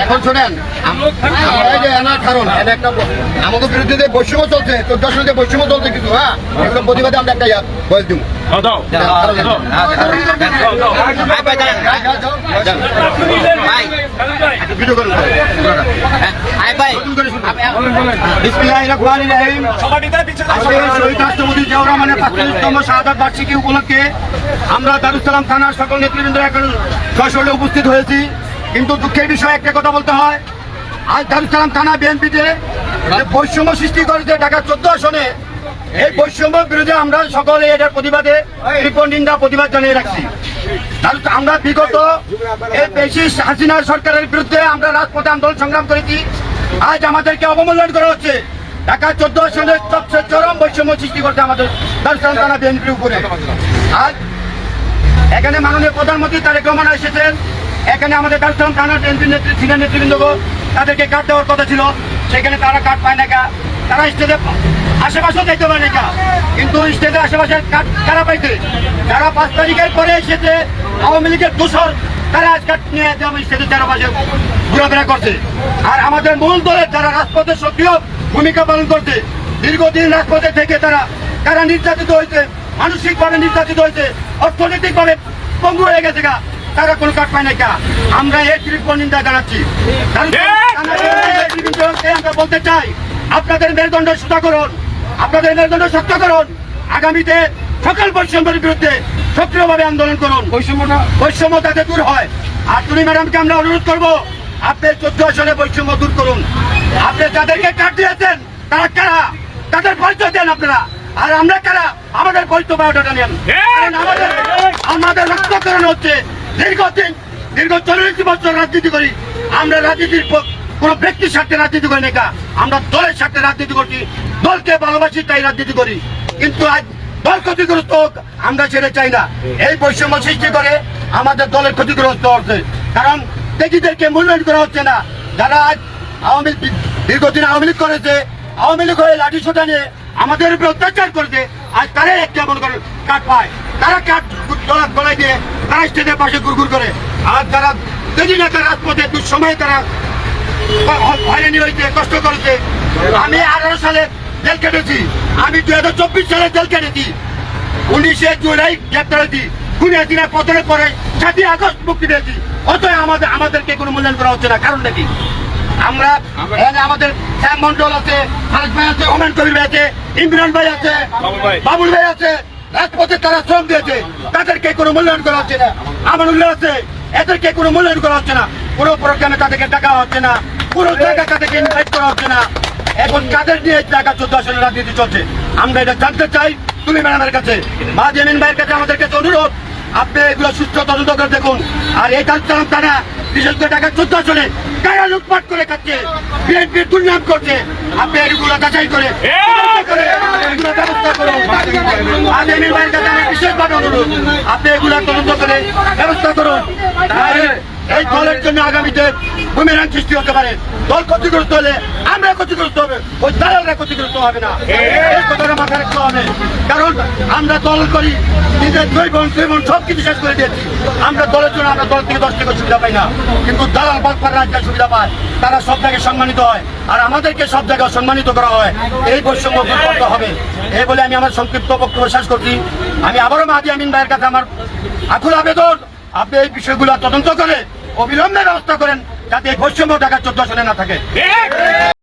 এখন শোনেন, কারণ আমাদের বিরুদ্ধে যে বৈষম্য চলছে, 14 সালে যে বৈষম্য চলছে কিছু, হ্যাঁ, এগুলো প্রতিবাদে আমরা একটা বয়স দিব। রাষ্ট্রপতি জিয়াউর রহমানের 45তম শাহাদাত বার্ষিকী উপলক্ষে আমরা দারুস সালাম থানার সকল নেতৃবৃন্দ এখন সশরীরে উপস্থিত হয়েছি। কিন্তু দুঃখের বিষয় একটা কথা বলতে হয়, আজ দারুস সালাম থানা বিএনপিতে বৈষম্য সৃষ্টি করেছে ঢাকা 14 আসনে। এই বৈষম্য বিরুদ্ধে আমরা সকলে এটার প্রতিবাদে তীব্র নিন্দা প্রতিবাদ জানিয়ে রাখছি। আমরা বিগত এই ফ্যাসিস্ট হাসিনা সরকারের বিরুদ্ধে আমরা রাজপথে আন্দোলন সংগ্রাম করেছি। আজ আমাদেরকে অবমূল্যায়ন করা হচ্ছে। ঢাকা 14 আসনের সবচেয়ে চরম বৈষম্য সৃষ্টি করছে আমাদের দারুস সালাম থানা বিএনপির উপরে। আজ এখানে মাননীয় প্রধানমন্ত্রী তারেক রহমান এসেছেন। এখানে আমাদের দারুস সালাম থানার বিএনপির সিনিয়র নেতৃবৃন্দ তাদেরকে কার্ড দেওয়ার কথা ছিল, সেখানে তারা কার্ড পায় না। তারা স্টেজে আশেপাশেও দেখতে পারে না, কিন্তু স্টেজের আশেপাশে কার্ড কারা পাইছে? যারা 5 তারিখের পরে এসেছে আওয়ামী লীগের দোষর, তারা আজ কার্ড নিয়ে স্টেজের চারপাশে ঘোরাফেরা করছে। আর আমাদের মূল দলের যারা রাজপথে সক্রিয় ভূমিকা পালন করছে, দীর্ঘদিন রাজপথে থেকে তারা নির্যাতিত হয়েছে, মানসিকভাবে নির্যাতিত হয়েছে, অর্থনৈতিকভাবে পঙ্গু হয়ে গেছে, তারা কোনো কার্ড পায় না। আমরা এর তীব্র নিন্দা জানাচ্ছি। আমরা বলতে চাই, আপনাদের মেরুদণ্ড সোজা করুন, আপনাদের মেরুদণ্ড শক্ত করুন। আগামীতে সকল বৈষম্যের বিরুদ্ধে সক্রিয়ভাবে আন্দোলন করুন, বৈষম্য যাতে দূর হয়। আর তুমি ম্যাডামকে আমরা অনুরোধ করবো, আপনি 14 আসনে বৈষম্য দূর করুন। আপনি যাদেরকে কার্ড দিয়েছেন তারা কারা, তাদের পরিচয় দেন আপনারা। আর আমরা কারা, আমাদের পরিচয় বায়োডাটা নেন। আমাদের রক্তকরণ হচ্ছে দীর্ঘ 40 বছর রাজনীতি করি। আমরা রাজনীতির কোন ব্যক্তির স্বার্থে রাজনীতি করি না, আমরা দলের স্বার্থে রাজনীতি করছি, দলকে ভালোবাসি তাই রাজনীতি করি। কিন্তু আজ দল ক্ষতিগ্রস্ত হোক আমরা সেটা চাই না। এই বৈষম্য সৃষ্টি করে আমাদের দলের ক্ষতিগ্রস্ত হচ্ছে, কারণ ব্যক্তিদেরকে মূল্যায়ন করা হচ্ছে না। যারা আজ দীর্ঘদিন আওয়ামী লীগ করেছে, আওয়ামী লীগ হয়ে লাঠি সোটা নিয়ে আমাদের উপরে অত্যাচার করেছে, আজ তারাই একটা মনে করে কাঠ পায়। তারা কাঠ গলায় দিয়ে তারা স্টেজের পাশে ঘুরঘুর করে। আর যারা যদি না তারা রাজপথে দুঃসময়ে তারা হয়রানি হয়েছে, কষ্ট করেছে। আমি 18 সালে জেল কেটেছি, আমি 2024 সালে জেল কেটেছি, 19শে জুলাই গ্রেপ্তার হয়েছি, খুনিয়া দিনের পতনের পরে 7ই আগস্ট মুক্তি পেয়েছি। অতএব আমাদেরকে কোনো মূল্যায়ন করা হচ্ছে না। কারণ নাকি আমরা আমাদের শ্যাম মন্ডল আছে, খালেদ ভাই আছে, ওমেন কবির ভাই আছে, ইমরান ভাই আছে, বাবুল ভাই আছে, রাজপথে তারা শ্রম দিয়েছে, তাদেরকে কোনো মূল্যায়ন করা হচ্ছে না। আমানুল্লাহ আছে, এদেরকে কোনো মূল্যায়ন করা হচ্ছে না। কোনো প্রোগ্রামে তাদেরকে টাকা হচ্ছে না, কোনো জায়গায় তাদেরকে ইনভাইট করা হচ্ছে না। এখন কাদের নিয়ে ঢাকা 14 আসনের রাজনীতি চলছে আমরা এটা জানতে চাই তুমি ম্যাডামের কাছে, মাহদি আমিন ভাইয়ের কাছে আমাদের কাছে অনুরোধ, আপনি এগুলো সুস্থ তদন্ত করে দেখুন। আর এই দারুস সালাম থানা বিশেষ করে ঢাকা 14 আসনে কারা লুটপাট করে খাচ্ছে, বিএনপির দুর্নাম করছে, আপনি এগুলো যাচাই করে ব্যবস্থা করুন। মাহদি আমিন ভাইয়ের কাছে আমার বিশেষভাবে অনুরোধ, আপনি এগুলো তদন্ত করে ব্যবস্থা করুন। এই দলের জন্য আগামীতে বুমেরাং সৃষ্টি হতে পারে। দল ক্ষতিগ্রস্ত হলে আমরা ক্ষতিগ্রস্ত হবে, ওই দালালরা ক্ষতিগ্রস্ত হবে না। এই কথাটা মাথায় রাখতে হবে, কারণ আমরা দল করি, নিজের দুই বোন সব কিছু শেষ করে দিয়েছি। আমরা দলের জন্য আমরা দল থেকে 10 টাকা সুবিধা পাই না, কিন্তু দালাল বাটপার রাজ্যের সুবিধা পায়, তারা সব জায়গায় সম্মানিত হয়, আর আমাদেরকে সব জায়গায় সম্মানিত করা হয়। এই বৈষম্য দূর করতে হবে। এই বলে আমি আমার সংক্ষিপ্ত বক্তব্য শেষ করছি। আমি আবারও মাহদি আমিন ভাইয়ের কাছে আমার আকুল আবেদন, আপনি এই বিষয়গুলো তদন্ত করে অবিলম্বে ব্যবস্থা করেন, যাতে বৈষম্য ঢাকা 14 আসনে না থাকে।